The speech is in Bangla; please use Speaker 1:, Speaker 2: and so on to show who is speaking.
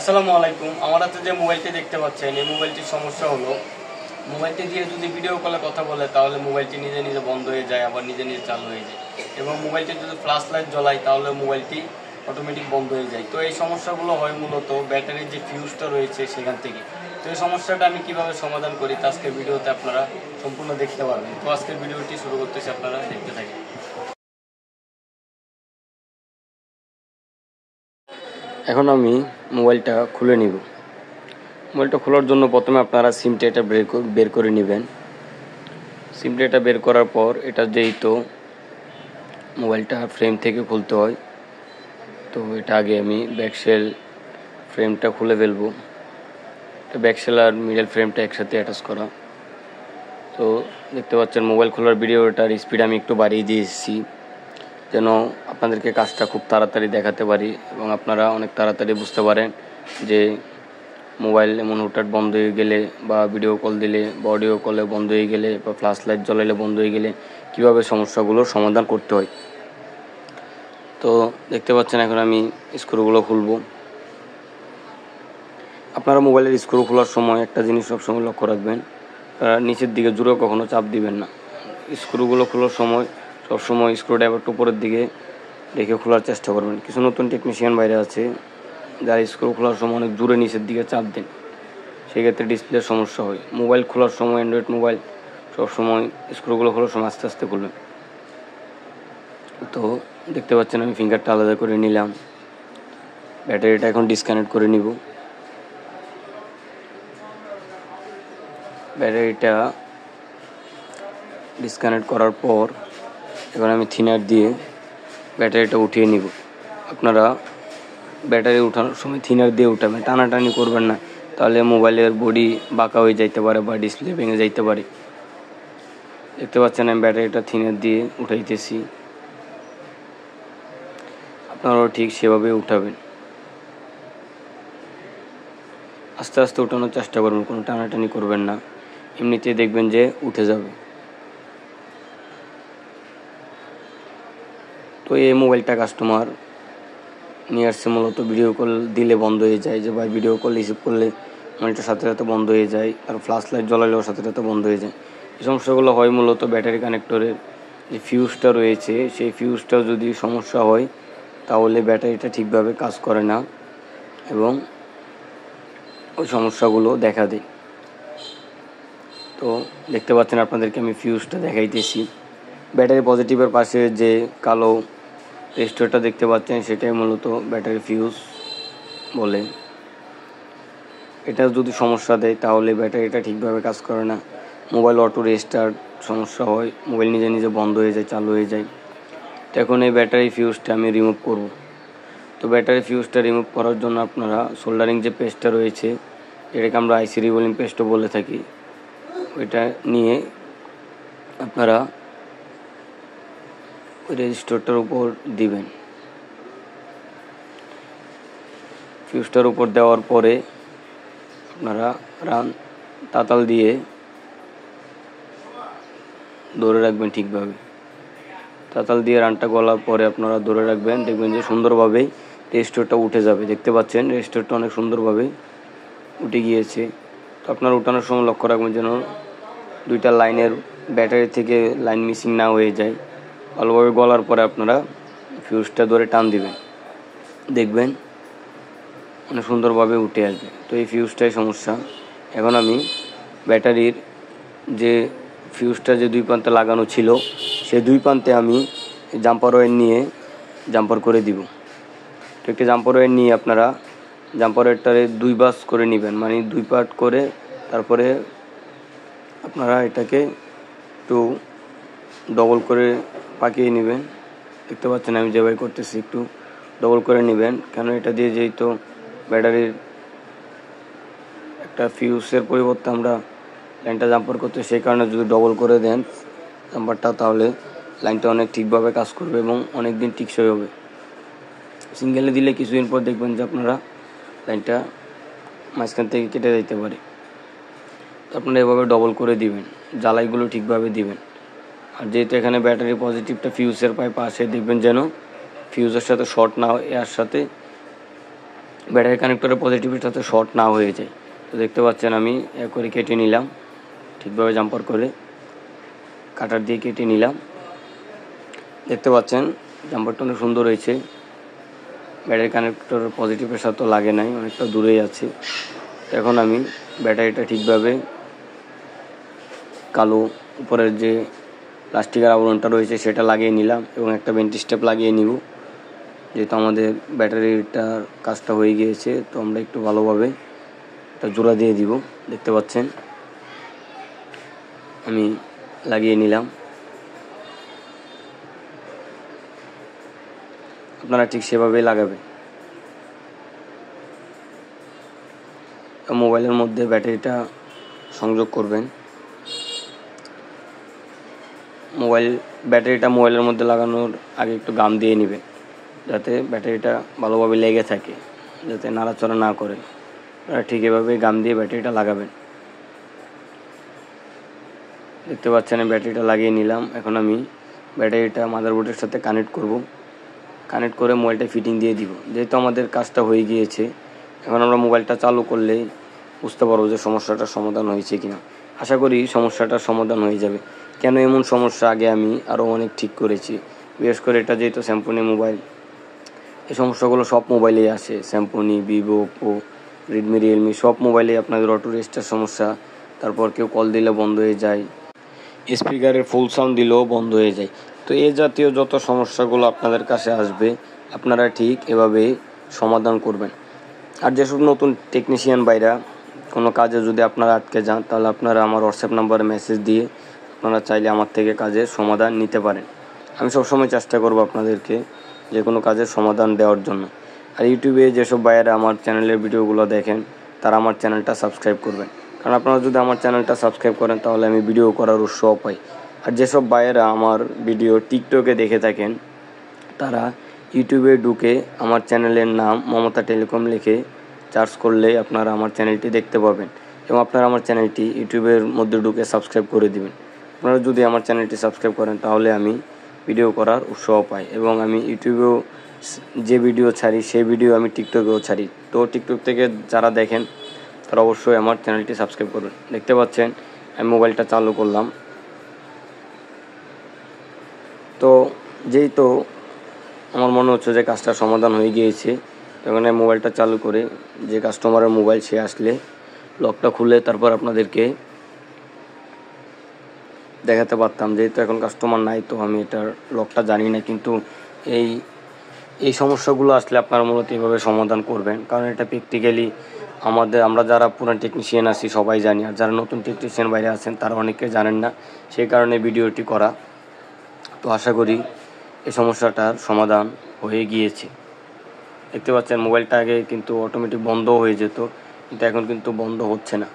Speaker 1: আসসালামু আলাইকুম। আমার হাতে যে মোবাইলটি দেখতে পাচ্ছেন, এই মোবাইলটির সমস্যা হলো মোবাইলটি দিয়ে যদি ভিডিও কলে কথা বলে তাহলে মোবাইলটি নিজে নিজে বন্ধ হয়ে যায়, আবার নিজে নিজে চালু হয়ে যায়। এবং মোবাইলটি যদি ফ্ল্যাশ লাইট জ্বলাই তাহলে মোবাইলটি অটোমেটিক বন্ধ হয়ে যায়। তো এই সমস্যাগুলো হয় মূলত ব্যাটারির যে ফিউজটা রয়েছে সেখান থেকে। তো এই সমস্যাটা আমি কিভাবে সমাধান করি তা আজকের ভিডিওতে আপনারা সম্পূর্ণ দেখতে পারবেন। তো আজকের ভিডিওটি শুরু করতেছি, আপনারা দেখতে থাকেন। এখন আমি মোবাইলটা খুলে নিব। মোবাইলটা খোলার জন্য প্রথমে আপনারা সিম ডেটা বের করে নেবেন। সিম ডেটা বের করার পর এটা যেহেতু মোবাইলটা ফ্রেম থেকে খুলতে হয়, তো এটা আগে আমি ব্যাকসেল ফ্রেমটা খুলে ফেলবো। ব্যাকসেল আর মিডল ফ্রেমটা একসাথে অ্যাটাচ করা। তো দেখতে পাচ্ছেন মোবাইল খোলার ভিডিওটার স্পিড আমি একটু বাড়িয়ে দিয়েছি, যেন আপনাদেরকে কাজটা খুব তাড়াতাড়ি দেখাতে পারি এবং আপনারা অনেক তাড়াতাড়ি বুঝতে পারেন যে মোবাইল এমন হুটহাট বন্ধ হয়ে গেলে বা ভিডিও কল দিলে বা অডিও কলে বন্ধ হয়ে গেলে বা ফ্ল্যাশ লাইট জ্বলাইলে বন্ধ হয়ে গেলে কীভাবে সমস্যাগুলোর সমাধান করতে হয়। তো দেখতে পাচ্ছেন এখন আমি স্ক্রুগুলো খুলব। আপনারা মোবাইলের স্ক্রু খোলার সময় একটা জিনিস সবসময় লক্ষ্য রাখবেন, নিচের দিকে জোরে কখনো চাপ দিবেন না। স্ক্রুগুলো খোলার সময় সবসময় স্ক্রুড্রাইভারটা উপরের দিকে রেখে খোলার চেষ্টা করবেন। কিছু নতুন টেকনিশিয়ান বাইরে আছে যারা স্ক্রু খোলার সময় অনেক জোরে নিচের দিকে চাপ দেন, সেক্ষেত্রে ডিসপ্লের সমস্যা হয়। মোবাইল খোলার সময় অ্যান্ড্রয়েড মোবাইল সবসময় স্ক্রুগুলো খোলার সময় আস্তে আস্তে খুলবেন। তো দেখতে পাচ্ছেন আমি ফিঙ্গারটা আলাদা করে নিলাম। ব্যাটারিটা এখন ডিসকানেক্ট করে নিব। ব্যাটারিটা ডিসকানেক্ট করার পর এখন আমি থিনার দিয়ে ব্যাটারিটা উঠিয়ে নিব। আপনারা ব্যাটারি উঠানোর সময় থিনার দিয়ে উঠাবেন, টানাটানি করবেন না, তাহলে মোবাইলের বডি বাঁকা হয়ে যাইতে পারে বা ডিসপ্লে ভেঙে যাইতে পারে। দেখতে পাচ্ছেন আমি ব্যাটারিটা থিনার দিয়ে উঠাইতেছি, আপনারাও ঠিক সেভাবে উঠাবেন। আস্তে আস্তে উঠানোর চেষ্টা করবেন, কোনো টানাটানি করবেন না, এমনিতেই দেখবেন যে উঠে যাবে। তো এই মোবাইলটা কাস্টমার নিয়ে আসছে মূলত ভিডিও কল দিলে বন্ধ হয়ে যায়, যে ভাই ভিডিও কল রিসিভ করলে মোবাইলটার সাথে সাথে বন্ধ হয়ে যায়, আর ফ্ল্যাশ লাইট জ্বলালেও সাথে সাথে বন্ধ হয়ে যায়। এই সমস্যাগুলো হয় মূলত ব্যাটারি কানেক্টরের যে ফিউজটা রয়েছে সেই ফিউজটাও যদি সমস্যা হয় তাহলে ব্যাটারিটা ঠিকভাবে কাজ করে না এবং ওই সমস্যাগুলো দেখা দেয়। তো দেখতে পাচ্ছেন আপনাদেরকে আমি ফিউজটা দেখাইতেছি। ব্যাটারি পজিটিভের পাশে যে কালো রেজিস্টারটা দেখতে পাচ্ছেন সেটাই মূলত ব্যাটারি ফিউজ বলে। এটা যদি সমস্যা দেয় তাহলে ব্যাটারিটা ঠিকভাবে কাজ করে না, মোবাইল অটো রেস্টার্ট সমস্যা হয়, মোবাইল নিজে নিজে বন্ধ হয়ে যায়, চালু হয়ে যায়। তো এখন এই ব্যাটারি ফিউজটা আমি রিমুভ করব। তো ব্যাটারি ফিউজটা রিমুভ করার জন্য আপনারা সোল্ডারিং যে পেস্টটা রয়েছে, এটাকে আমরা আইসি রিবোলিং পেস্টও বলে থাকি, ওইটা নিয়ে আপনারা ওই রেজিস্টারটার উপর দিবেন। ফিউজটার উপর দেওয়ার পরে আপনারা তাতাল দিয়ে ধরে রাখবেন ঠিকভাবে। তাতাল দিয়ে রানটা গলার পরে আপনারা ধরে রাখবেন, দেখবেন যে সুন্দরভাবেই রেজিস্টারটা উঠে যাবে। দেখতে পাচ্ছেন রেজিস্টারটা অনেক সুন্দরভাবে উঠে গিয়েছে। তো আপনারা উঠানোর সময় লক্ষ্য রাখবেন যেন দুইটা লাইনের ব্যাটারি থেকে লাইন মিসিং না হয়ে যায়। ভালোভাবে গলার পরে আপনারা ফিউজটা ধরে টান দিবেন, দেখবেন অনেক সুন্দরভাবে উঠে আসবে। তো এই ফিউজটাই সমস্যা। এখন আমি ব্যাটারির যে ফিউজটা যে দুই প্রান্তে লাগানো ছিল সেই দুই প্রান্তে আমি জাম্পার ওয়্যার নিয়ে জাম্পার করে দিব। তো একটা জাম্পার ওয়্যার নিয়ে আপনারা জাম্পার ওয়্যারটারে দুই বাস করে নেবেন, মানে দুই পার্ট করে তারপরে আপনারা এটাকে একটু ডবল করে পাকিয়ে নেবেন। দেখতে পাচ্ছেন আমি যেভাবে করতেছি, একটু ডবল করে নেবেন, কেন এটা দিয়ে যেহেতু ব্যাটারির একটা ফিউজের পরিবর্তে আমরা লাইনটা জাম্পার করতে, সেই কারণে যদি ডবল করে দেন জাম্পারটা তাহলে লাইনটা অনেক ঠিকভাবে কাজ করবে এবং অনেক দিন টিকসই হবে। সিঙ্গেলে দিলে কিছুদিন পর দেখবেন যে আপনারা লাইনটা মাঝখান থেকে কেটে যেতে পারে। তো আপনারা এভাবে ডবল করে দিবেন, জ্বালাইগুলো ঠিকভাবে দিবেন। আর যেহেতু এখানে ব্যাটারি পজিটিভটা ফিউজের পাশে দেখবেন যেন ফিউজের সাথে শর্ট না হয়, এর সাথে ব্যাটারি কানেক্টরের পজিটিভের সাথে শর্ট না হয়ে যায়। তো দেখতে পাচ্ছেন আমি এক করে কেটে নিলাম, ঠিকভাবে জাম্পার করে কাটার দিয়ে কেটে নিলাম। দেখতে পাচ্ছেন জাম্পারটা অনেক সুন্দর হয়েছে। ব্যাটারি কানেক্টরের পজিটিভের সাথে লাগে নাই, অনেকটা দূরেই আছে। এখন আমি ব্যাটারিটা ঠিকভাবে কালো উপরের যে প্লাস্টিকের আবরণটা রয়েছে সেটা লাগিয়ে নিলাম এবং একটা বেন্টি স্টেপ লাগিয়ে নিব। যেহেতু আমাদের ব্যাটারিটার কাজটা হয়ে গিয়েছে, তো আমরা একটু ভালোভাবে একটা জোড়া দিয়ে দিব। দেখতে পাচ্ছেন আমি লাগিয়ে নিলাম। আপনারা ঠিক সেভাবেই লাগাবেন। মোবাইলের মধ্যে ব্যাটারিটা সংযোগ করবেন। ব্যাটারিটা মোবাইলের মধ্যে লাগানোর আগে একটু গাম দিয়ে নেবেন, যাতে ব্যাটারিটা ভালোভাবে লেগে থাকে, যাতে নাড়াচড়া না করে। ঠিক এভাবে গাম দিয়ে ব্যাটারিটা লাগাবেন। দেখতে পাচ্ছেন আমি ব্যাটারিটা লাগিয়ে নিলাম। এখন আমি ব্যাটারিটা মাদারবোর্ডের সাথে কানেক্ট করব। কানেক্ট করে মোবাইলটা ফিটিং দিয়ে দিব। যেহেতু আমাদের কাজটা হয়ে গিয়েছে, এখন আমরা মোবাইলটা চালু করলেই বুঝতে পারবো যে সমস্যাটার সমাধান হয়েছে কিনা। আশা করি সমস্যাটার সমাধান হয়ে যাবে। কেন এমন সমস্যা আগে আমি আরও অনেক ঠিক করেছি। বিশেষ করে এটা যেহেতু স্যামসং মোবাইল, এই সমস্যাগুলো সব মোবাইলেই আসে। Samsung, Vivo, Oppo, Redmi, Realme সব মোবাইলেই আপনাদের অটো রেস্টের সমস্যা, তারপর কেউ কল দিলে বন্ধ হয়ে যায়, স্পিকারের ফুল সাউন্ড দিলেও বন্ধ হয়ে যায়। তো এই জাতীয় যত সমস্যাগুলো আপনাদের কাছে আসবে, আপনারা ঠিক এভাবে সমাধান করবেন। আর যেসব নতুন টেকনিশিয়ান ভাইরা কোনো কাজে যদি আপনারা আটকে যান, তাহলে আপনারা আমার হোয়াটসঅ্যাপ নাম্বারে মেসেজ দিয়ে আপনারা চাইলে আমার থেকে কাজের সমাধান নিতে পারেন। আমি সবসময় চেষ্টা করব আপনাদেরকে যে কোনো কাজের সমাধান দেওয়ার জন্য। আর ইউটিউবে যেসব ভাইয়েরা আমার চ্যানেলের ভিডিওগুলো দেখেন, তারা আমার চ্যানেলটা সাবস্ক্রাইব করবেন। কারণ আপনারা যদি আমার চ্যানেলটা সাবস্ক্রাইব করেন, তাহলে আমি ভিডিও করার উৎসাহ পাই। আর যেসব ভাইয়েরা আমার ভিডিও টিকটকে দেখে থাকেন, তারা ইউটিউবে ঢুকে আমার চ্যানেলের নাম মমতা টেলিকম লিখে সার্চ করলে আপনারা আমার চ্যানেলটি দেখতে পাবেন এবং আপনারা আমার চ্যানেলটি ইউটিউবের মধ্যে ঢুকে সাবস্ক্রাইব করে দিবেন। আপনারা যদি আমার চ্যানেলটি সাবস্ক্রাইব করেন, তাহলে আমি ভিডিও করার উৎসাহ পাই এবং আমি ইউটিউবেও যে ভিডিও ছাড়ি সেই ভিডিও আমি টিকটকেও ছাড়ি। তো টিকটক থেকে যারা দেখেন, তারা অবশ্যই আমার চ্যানেলটি সাবস্ক্রাইব করবেন। দেখতে পাচ্ছেন আমি মোবাইলটা চালু করলাম। তো যেহেতু আমার মনে হচ্ছে যে কাজটার সমাধান হয়ে গিয়েছে, তখন আমি মোবাইলটা চালু করে যে কাস্টমারের মোবাইল সে আসলে লকটা খুলে তারপর আপনাদেরকে দেখাতে পারতাম। যেহেতু এখন কাস্টমার নাই, তো আমি এটার লকটা জানি না, কিন্তু এই সমস্যাগুলো আসলে আপনারা মূলত এভাবে সমাধান করবেন। কারণ এটা প্র্যাকটিক্যালি আমরা যারা পুরান টেকনিশিয়ান আছি সবাই জানি, আর যারা নতুন টেকনিশিয়ান বাইরে আছেন তারা অনেকে জানেন না, সেই কারণে ভিডিওটি করা। তো আশা করি এই সমস্যাটার সমাধান হয়ে গিয়েছে। দেখতে পাচ্ছেন মোবাইলটা আগে কিন্তু অটোমেটিক বন্ধ হয়ে যেত, কিন্তু এখন কিন্তু বন্ধ হচ্ছে না।